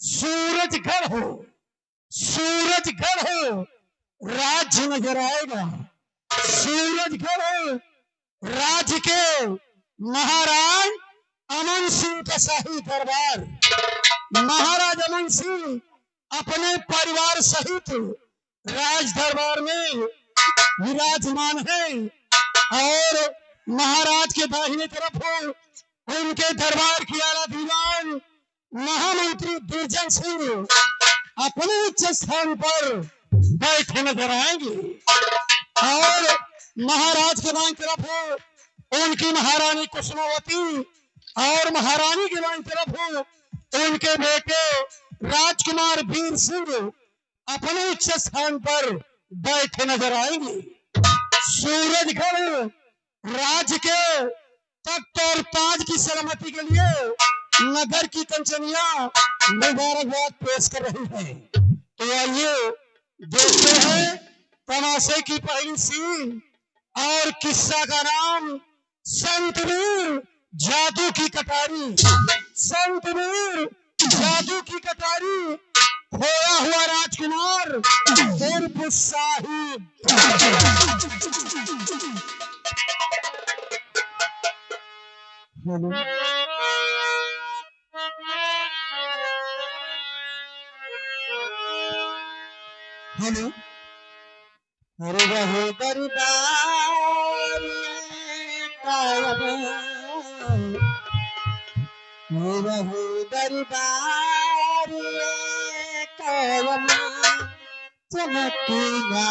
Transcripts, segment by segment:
सूरजगढ़ हो, सूरजगढ़ हो, राज्य नजर आएगा। सूरजगढ़ हो, राज्य के महाराज अमन सिंह का शाही दरबार। महाराज अमन सिंह अपने परिवार सहित राज दरबार में विराजमान है और महाराज के दाहिने तरफ हो उनके दरबार की आला दीवान महामंत्री दुर्जन सिंह अपने उच्च स्थान पर बैठे नजर आएंगे और महाराज के दाईं तरफ हो उनकी महारानी कुसुमावती और महारानी के बाईं तरफ हो उनके बेटे राजकुमार वीर सिंह अपने उच्च स्थान पर बैठे नजर आएंगे। सूरजगढ़ राज्य के तख्त और ताज की सलामती के लिए नगर की कंचनिया मुबारकबाद पेश कर रही है। तो आइए देखते हैं तमाशे की पहली सीन और किस्सा का नाम संतवीर जादू की कटारी। संतवीर जादू की कटारी, खोया हुआ राजकुमार उर्फ साहिब। हेलो, अरे रहो दरबार रहो दरबार कायम चमकीला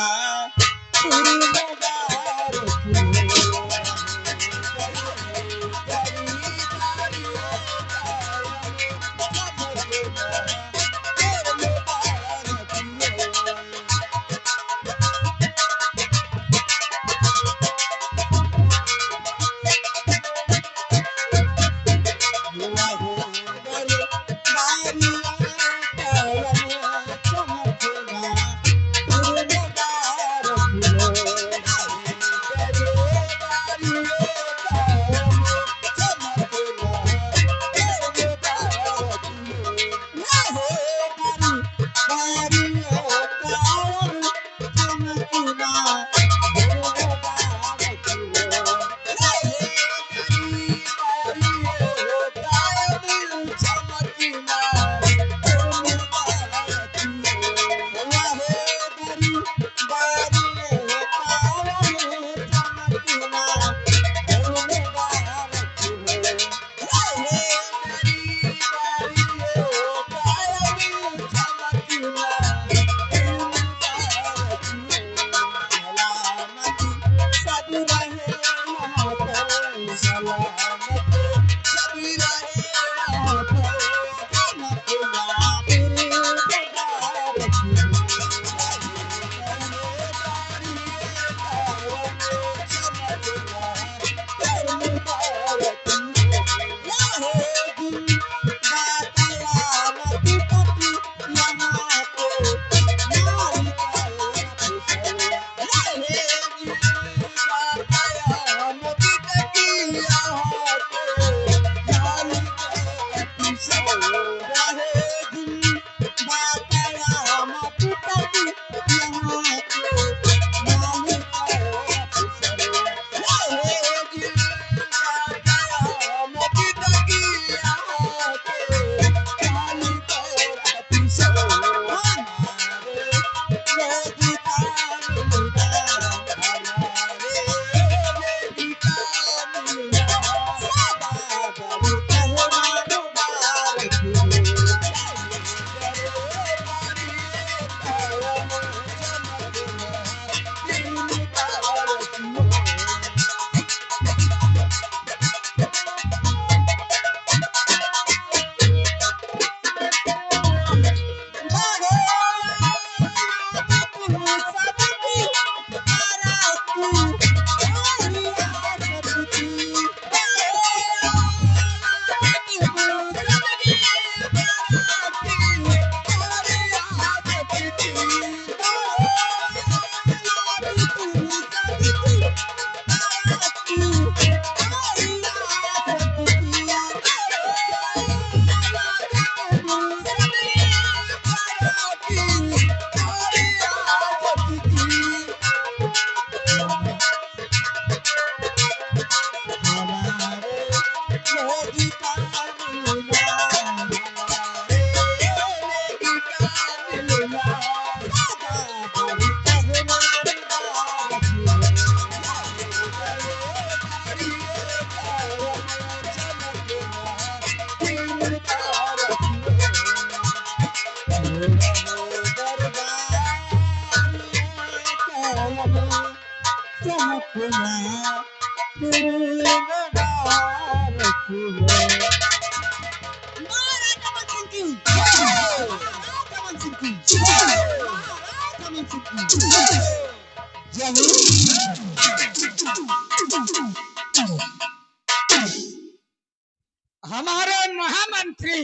हमारे महामंत्री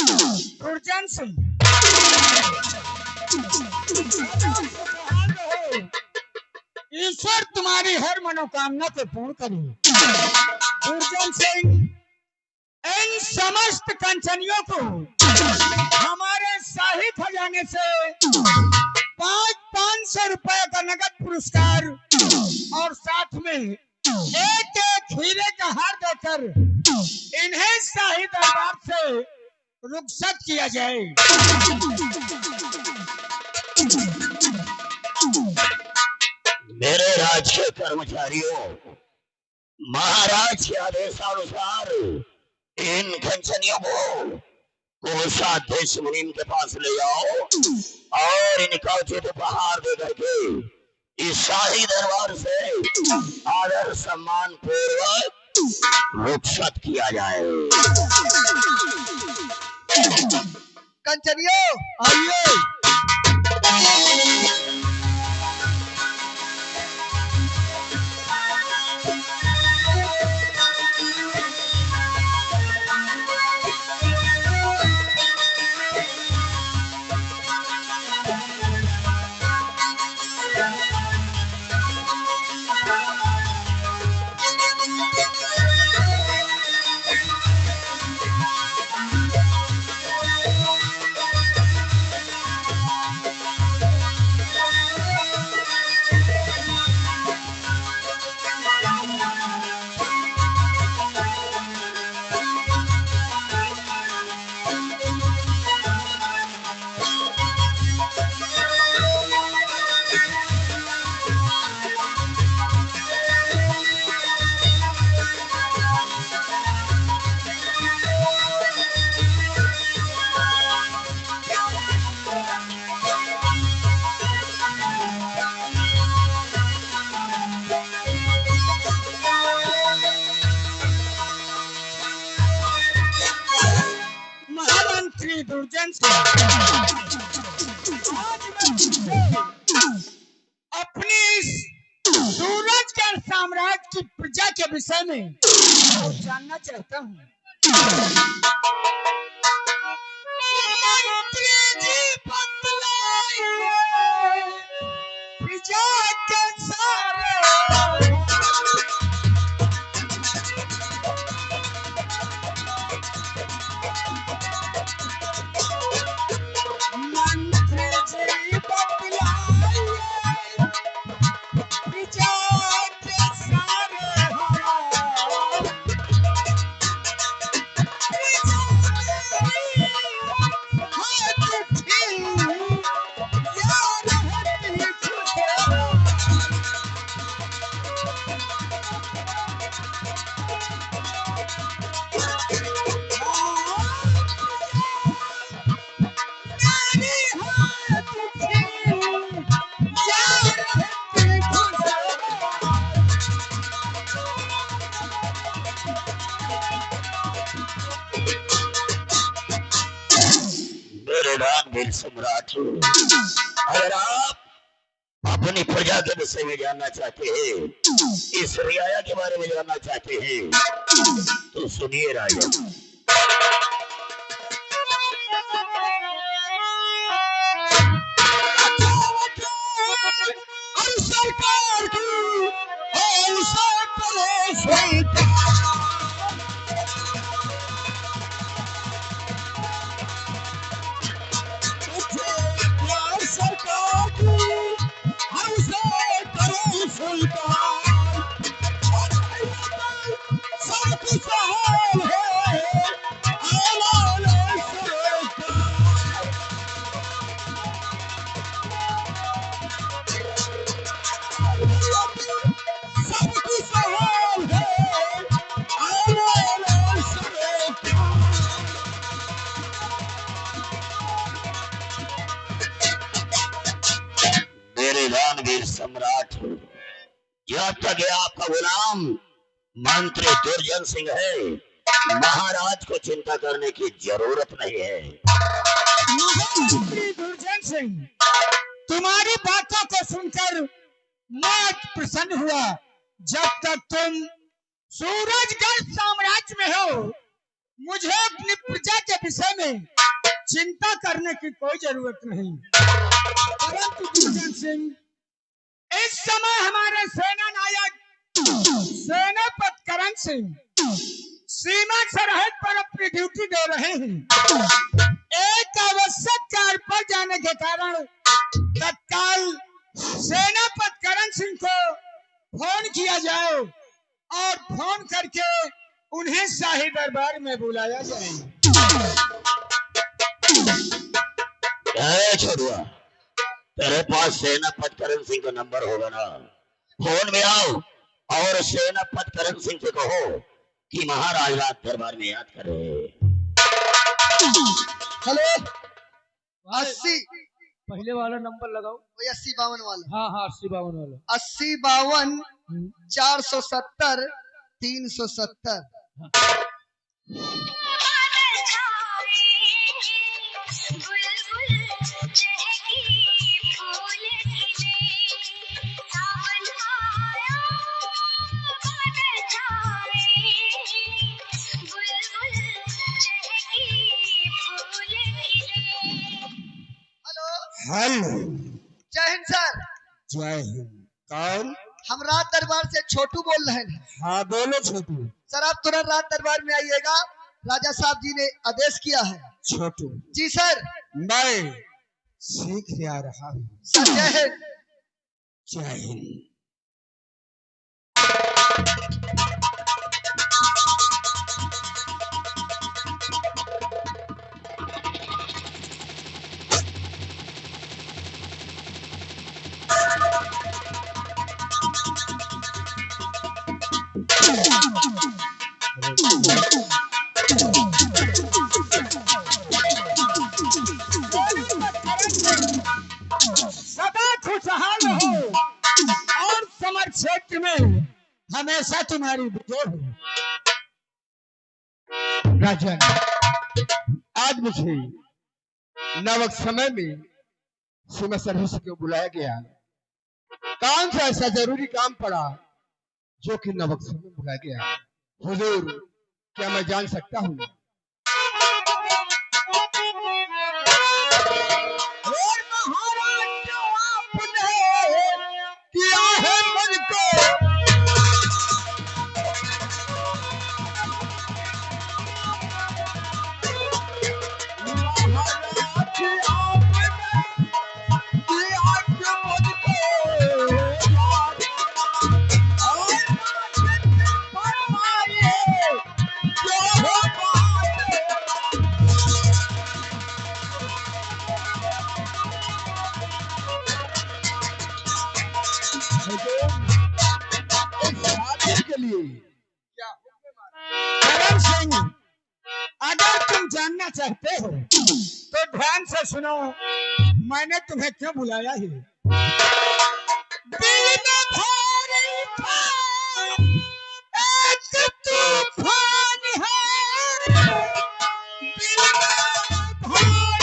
दुर्जन सिंह, ईश्वर तुम्हारी हर मनोकामना को पूर्ण करे। दुर्जन सिंह इन समस्त कंचनियों को हमारे शाही खजाने से 500 रुपए का नगद पुरस्कार और साथ में एक हीरे का हार देकर इन्हें शाही दरबार से रुखसत किया जाए। मेरे राज्य के कर्मचारियों, महाराज के आदेशानुसार इन कंचनियों को कोषाध्यक्ष मुनीम के पास ले जाओ और इनका उचित उपहार दे करके इस शाही दरबार से आदर सम्मान पूर्वक रुखसत किया जाए। कंचनियों आइए। दुर्जन सिंह, आज मैं अपनी इस सूरजगढ़ साम्राज्य की प्रजा के विषय में जानना चाहता हूँ। मंत्री जी बतलाइए प्रजा के सारे वीर सम्राट, अगर आप अपनी प्रजा के विषय में जानना चाहते हैं, इस रियाया के बारे में जानना चाहते हैं, तो सुनिए राजा। सरकार वीर सम्राट, जब तक ये आपका गुलाम मंत्री दुर्जन सिंह है, महाराज को चिंता करने की जरूरत नहीं है। मंत्री दुर्जन सिंह, तुम्हारी बातों को सुनकर मैं प्रसन्न हुआ। जब तक तुम सूरजगढ़ साम्राज्य में हो, मुझे अपनी प्रजा के विषय में चिंता करने की कोई जरूरत नहीं। परंतु दुर्जन सिंह, इस समय हमारे सेना नायक सेनापति करण सिंह सीमा सरहद पर अपनी ड्यूटी दे रहे हैं। एक आवश्यक कार्य पर जाने के कारण तत्काल सेनापति करण सिंह को फोन किया जाए और फोन करके उन्हें शाही दरबार में बुलाया जाए। छोड़ुआ, तेरे पास सेनापति करण सिंह का नंबर होगा ना? फोन में आओ और सेनापति करण सिंह से कहो कि महाराज रात दरबार में याद करे। हेलो 80 पहले वाला नंबर लगाओ। 80-52 वाला। हाँ हाँ 80-52 वाला। 80-52 470 370। हेलो, जय हिंद सर। जय हिंद। कौन? हम रात दरबार से छोटू बोल रहे हैं। हाँ बोलो छोटू। सर आप तुरंत रात दरबार में आइएगा, राजा साहब जी ने आदेश किया है। छोटू जी सर। मैं सीख आ रहा हूँ। सर जय हिंद। जय हिंद। सदा खुशहाल हो और समर क्षेत्र में हमेशा तुम्हारी विजय हो। राजन, आज मुझे नवक समय में सीमा सरहद से क्यों बुलाया गया? कौन सा ऐसा जरूरी काम पड़ा जो कि नवक समय में बुलाया गया? हुजूर, क्या मैं जान सकता हूँ? और महाराज जो आपने किया है मुझको, के लिए करण सिंह, अगर तुम जानना चाहते हो तो ध्यान से सुनो, मैंने तुम्हें क्यों बुलाया है। दिल में भारी था एक तूफान है, दिल में भारी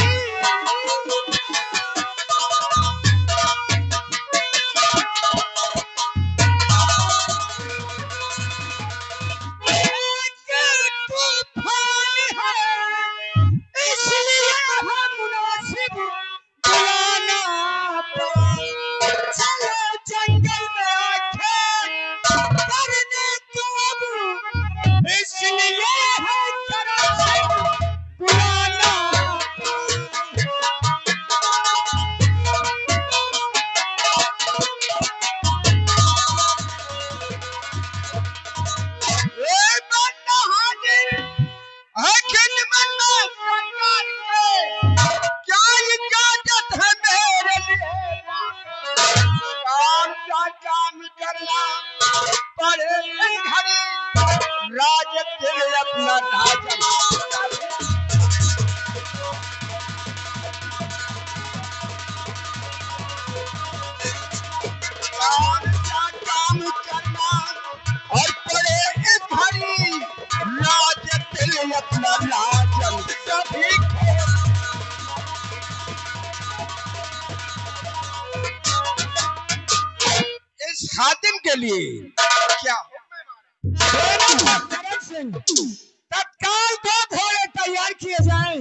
के लिए क्या सेनापति करण सिंह तत्काल 2 घोड़े तैयार किए जाएं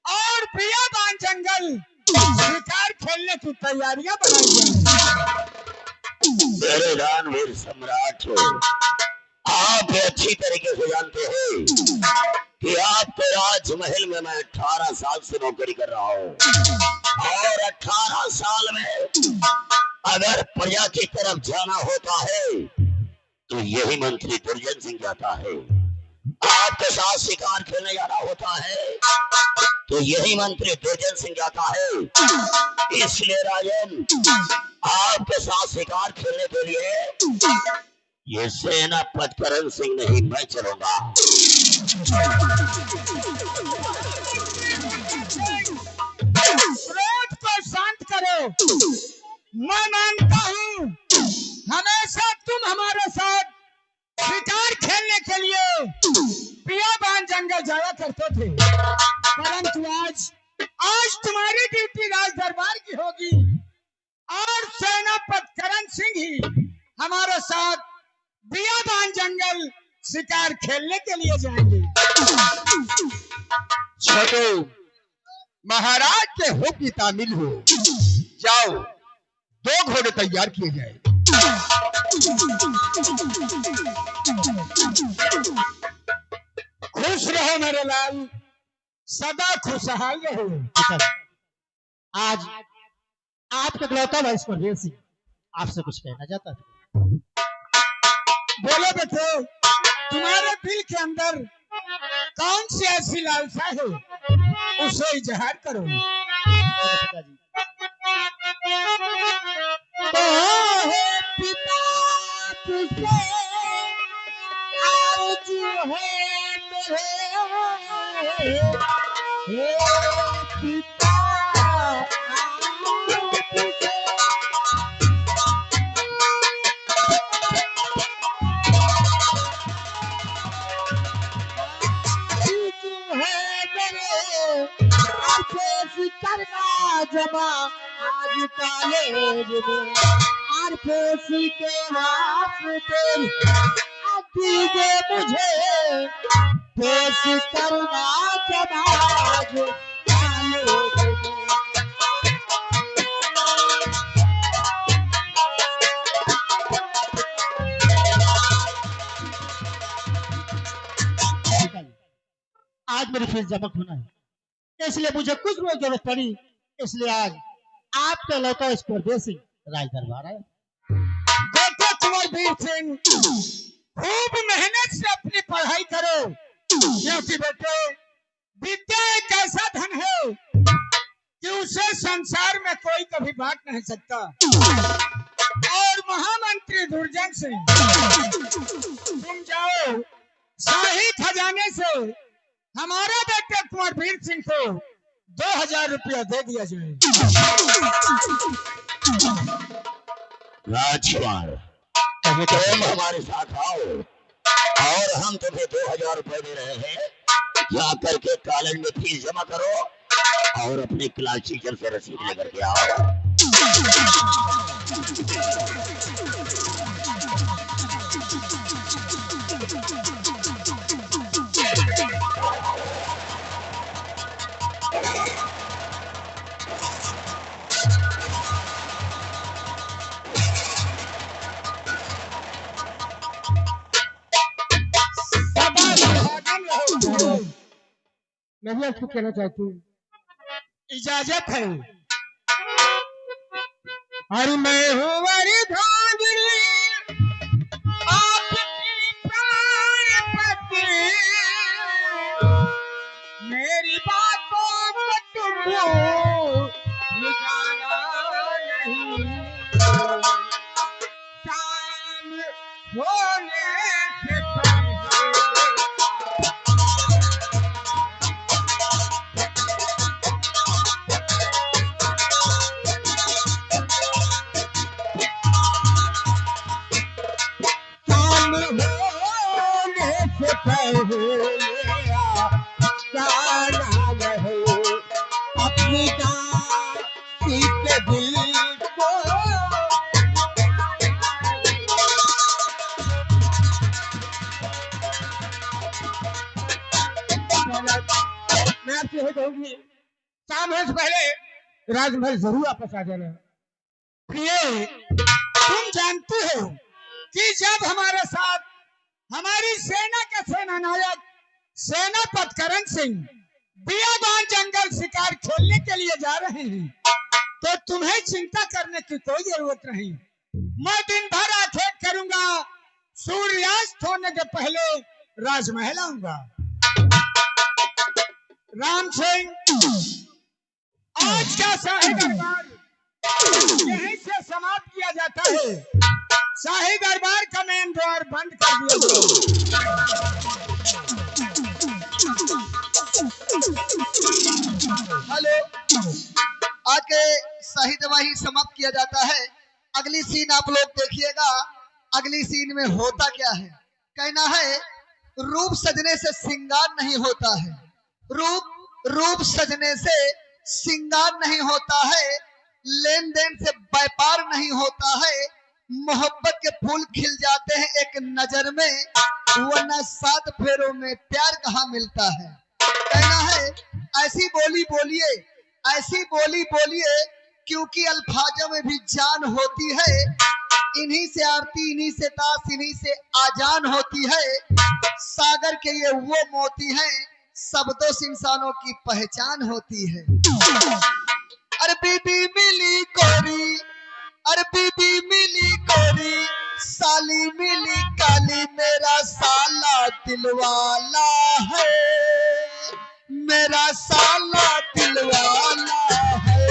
और बियाबान जंगल शिकार खेलने की तैयारियां बनाई जाएं। मेरे दानवीर सम्राट, आप अच्छी तरीके से जानते हैं कि आपके राजमहल में मैं 18 साल से नौकरी कर रहा हूँ और 18 साल में अगर प्रजा की तरफ जाना होता है तो यही मंत्री दुर्जन सिंह जाता है। आपके साथ शिकार खेलने जाना होता है तो यही मंत्री दुर्जन सिंह जाता है। इसलिए राजन, आपके साथ शिकार खेलने के लिए ये सेनापति करण सिंह नहीं, मैं चलूंगा। क्रोध को शांत करो। मैं मानता हूँ हमेशा तुम हमारे साथ शिकार खेलने के लिए बियाबान जंगल जाया करते थे, परंतु आज तुम्हारी ड्यूटी राज दरबार की होगी और सेनापति करण सिंह ही हमारे साथ बियाबान जंगल शिकार खेलने के लिए जाएंगे। छोटू, महाराज के हुक्म की तामील हो। जाओ, 2 घोड़े तैयार किए जाए। खुश रहो मेरे लाल, सदा खुशहाल रहो। आज आपके इकलौता भाई परवेज सिंह आपसे कुछ कहना चाहता था। बोलो बेटे, तुम्हारे दिल के अंदर कौन सी ऐसी लालसा है, उसे इजहार करो। पिताजी, पिता तुझसे आरज़ू है मेरे, हे पिता करना जमा आज कॉलेज में आरफोस के वास्ते दीजिए मुझे पेश करना जमा आज कॉलेज में। आज मेरी फीस जमा होना है, इसलिए मुझे कुछ रोज जरूरत पड़ी, इसलिए आज आपके लौटा इस परवेज सिंह राज दरबार आया। बेटे कुंवर सिंह, खूब मेहनत से अपनी पढ़ाई करो, क्योंकि बेटे विद्या एक ऐसा धन है कि उसे संसार में कोई कभी बांट नहीं सकता। और महामंत्री दुर्जन सिंह, तुम जाओ शाही खजाने से हमारा बेटे कुंवर सिंह को 2000 रुपया दे दिया जाए। राजकुमार, तुम हमारे साथ आओ और हम तुम्हें 2000 रुपए दे रहे हैं। जा करके कॉलेज में फीस जमा करो और अपने क्लास टीचर से रसीद लेकर के आओ। मैं भी आपको कहना चाहती हूँ, इजाजत है। अरे मैं हूँ वरदानी आपकी प्राणपति, मेरी बातों को तुमको निकाला नहीं, शाम होने से पहले अपनी दासी के दिल को शाम होने से पहले राजमहल जरूर वापस आ जाना। प्रिय, तुम जानते हो कि जब हमारे साथ हमारी सेना के सेना नायक सेनापति करण सिंह बियाबान जंगल शिकार खेलने के लिए जा रहे हैं, तो तुम्हें चिंता करने की कोई जरूरत नहीं। मैं दिन भर आखेट करूंगा, सूर्यास्त होने के पहले राजमहल आऊंगा। राम सिंह, आज का शाही दरबार यहीं से समाप्त किया जाता है। शाही दरबार का मेन द्वार बंद कर दिया हेलो, आज के शाही दरबार समाप्त किया जाता है। अगली सीन आप लोग देखिएगा। अगली सीन में होता क्या है। कहना है, रूप सजने से श्रृंगार नहीं होता है। रूप सजने से श्रृंगार नहीं होता है। लेन देन से व्यापार नहीं होता है। मोहब्बत के फूल खिल जाते हैं एक नजर में, वरना 7 फेरों में प्यार कहाँ मिलता है। कहना है, ऐसी बोली बोलिए, ऐसी बोली बोलिए, क्योंकि अल्फाजों में भी जान होती है। इन्हीं से आरती, इन्हीं से ताश, इन्हीं से आजान होती है। सागर के ये वो मोती हैं, शब्दों से इंसानों की पहचान होती है। अरे बीबी मिली कोरी, अरे बीबी मिली कोरी, साली मिली काली, मेरा साला दिलवाला है, मेरा साला दिलवाला है।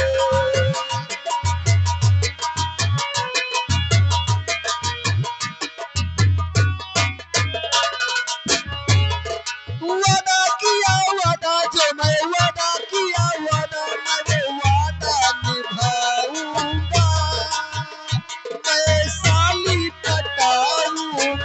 वादा किया वादा, जो मैं वादा किया वादा, मैं वादा निभाऊंगा, मैं साली पटाऊंगा।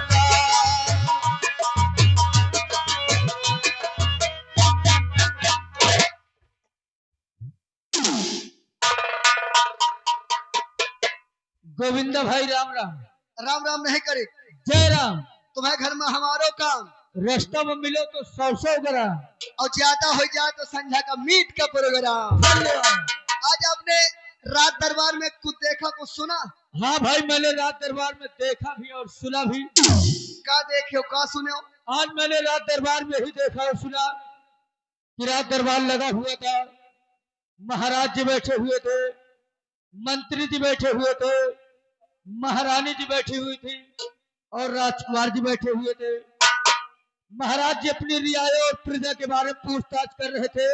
गोविंदा भाई राम राम। राम राम नहीं करे, जय राम। तुम्हें घर में हमारो काम, रेस्टो में मिलो तो 100 ग्राम, और ज्यादा हो जाए तो संझा का मीट का प्रोग्राम। आज आपने रात दरबार में कुछ देखा, कुछ सुना? हाँ भाई, मैंने रात दरबार में देखा भी और सुना भी। का देखे हो, का सुने हो? आज मैंने रात दरबार में ही देखा और सुना कि रात दरबार लगा हुआ था। महाराज जी बैठे हुए थे, मंत्री जी बैठे हुए थे, महारानी जी बैठी हुई थी और राजकुमार जी बैठे हुए थे। महाराज जी अपनी रियाया और प्रजा के बारे में पूछताछ कर रहे थे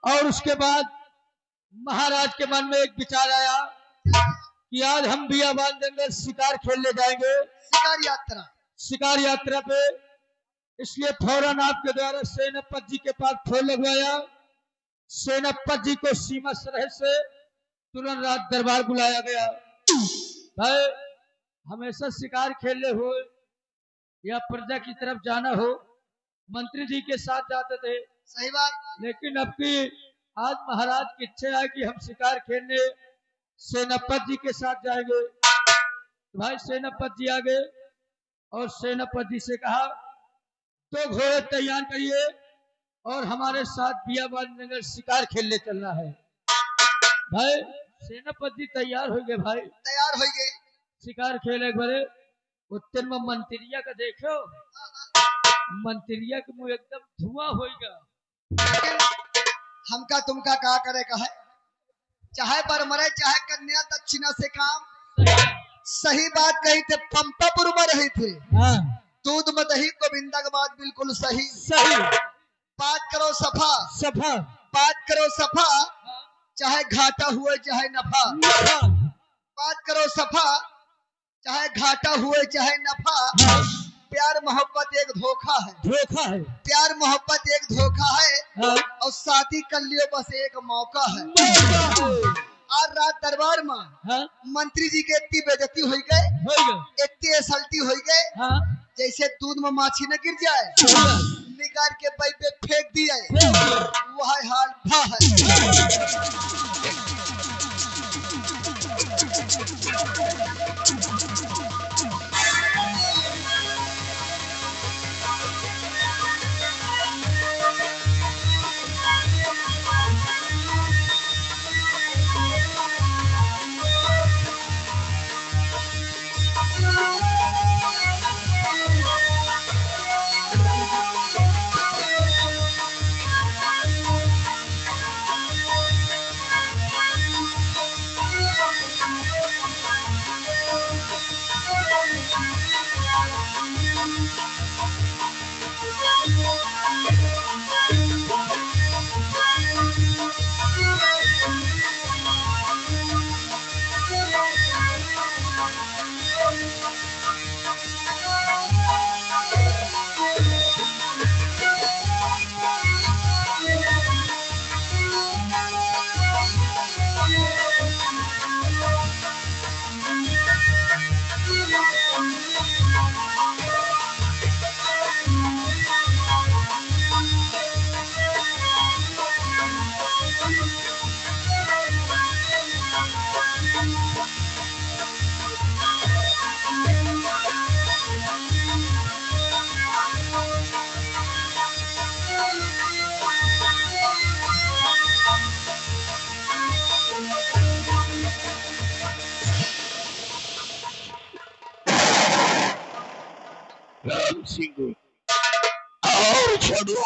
और उसके बाद महाराज के मन में एक विचार आया कि आज हम बियाबान जंगल शिकार खेलने जाएंगे, शिकार यात्रा पे। इसलिए फौरन आपके द्वारा सेनापति जी के पास फोन लगवाया। सेनापति जी को सीमा सरहद से तुरंत रात दरबार बुलाया गया। भाई, हमेशा शिकार खेलने हो या प्रजा की तरफ जाना हो, मंत्री जी के साथ जाते थे। सही बात। लेकिन अब की आज महाराज की इच्छा है कि हम शिकार खेलने सेनापति जी के साथ जाएंगे। तो भाई सेनापति जी आ गए और सेनापति जी से कहा, 2 घोड़े तैयार करिए और हमारे साथ बियाबान जंगल शिकार खेलने चलना है। भाई सेनापति जी तैयार हो गए। भाई तैयार हो गए, शिकार खेले बड़े। उत्तर में मंत्रिया का देखो, मंत्रिया के मुंह एकदम धुआं होगा। हमका तुमका का करे का है, चाहे पर मरे चाहे कन्या दक्षिणा से काम। सही बात कही थे, पंपापुर में रही थे। हाँ। दूध में दही, गोविंदा के बात बिल्कुल सही। सही। बात करो सफा, सफा। बात करो सफा, चाहे घाटा हुए चाहे नफा। बात करो सफा, चाहे घाटा हुए चाहे नफा। प्यार मोहब्बत एक धोखा है, धोखा है। प्यार मोहब्बत एक धोखा है। हाँ। और शादी कर लियो बस एक मौका है। आज रात दरबार में हाँ। मंत्री जी के इतनी बेइज्जती हो गए, इतनी असल्टी हो गए, हाँ। जैसे दूध में माछी न गिर जाए, निकाल के पाई पे फेंक दिया, वह हाल भा है। राम सिंह और छोड़ो,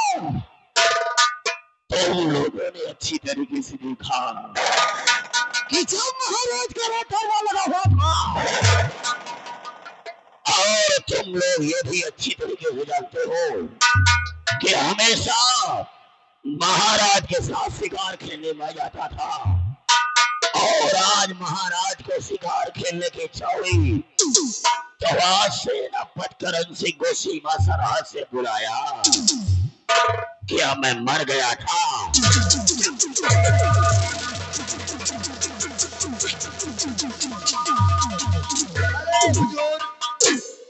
तुम लोगों ने अच्छी तरीके से देखा कि जब महाराज का रटवा लगा हुआ था, और तुम लोग ये भी अच्छी तरीके से जानते हो कि हमेशा महाराज के साथ शिकार खेलने में जाता था, और आज महाराज को शिकार खेलने की छावी तो आज सेनापति करण सिंह को सीमा सरहद से बुलाया। क्या मैं मर गया था?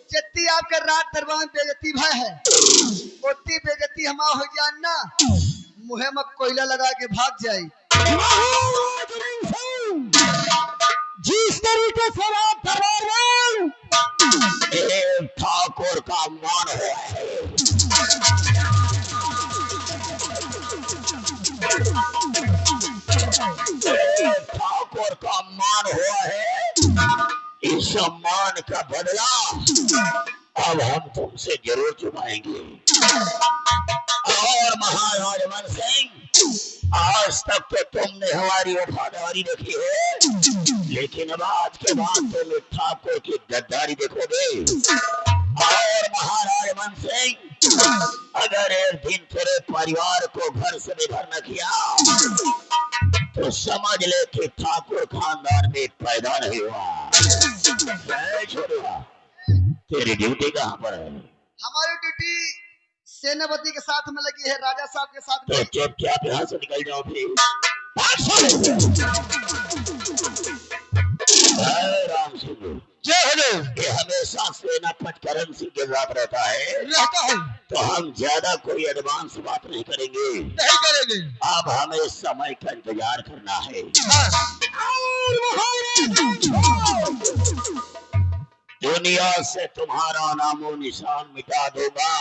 जितनी आपका रात दरबार में बेइज्जती भय है, उतनी बेइज्जती हमा हो जानना, मुहे में कोयला लगा के भाग जाए। जिस तरीके से रात दरबार में एक ठाकुर का मान है, ठाकुर का मान हुआ है, इस सम्मान का बदला अब हम तुमसे जरूर चुकाएंगे। और महाराज मन सिंह, आज तक तो तुमने हमारी वफादारी रखी है, लेकिन अब आज के बाद तुम ठाकुर की गद्दारी देखोगे। और महाराज मन सिंह, अगर एक दिन तेरे परिवार को घर से बेघर न किया तो समझ ले कि ठाकुर खानदान में पैदा नहीं हुआ। छोड़ूंगा, तेरी ड्यूटी कहाँ पर है? हमारी ड्यूटी सेनापति के साथ में लगी है, राजा साहब के साथ में। तो चुपचाप यहाँ से निकल जाओ फिर। राम सिंह ये हमेशा सेनापति करण सिंह के साथ रहता है, तो हम ज्यादा कोई एडवांस बात नहीं करेंगे। अब हमें समय का इंतजार करना है। दुनिया से तुम्हारा नामो निशान मिटा दूंगा।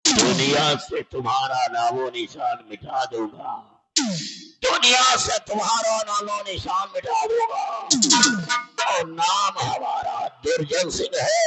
दुनिया से तुम्हारा नामो निशान मिटा दूंगा। दुनिया से तुम्हारा नामो निशान मिटा दूंगा। और नाम हमारा दुर्जन सिंह है।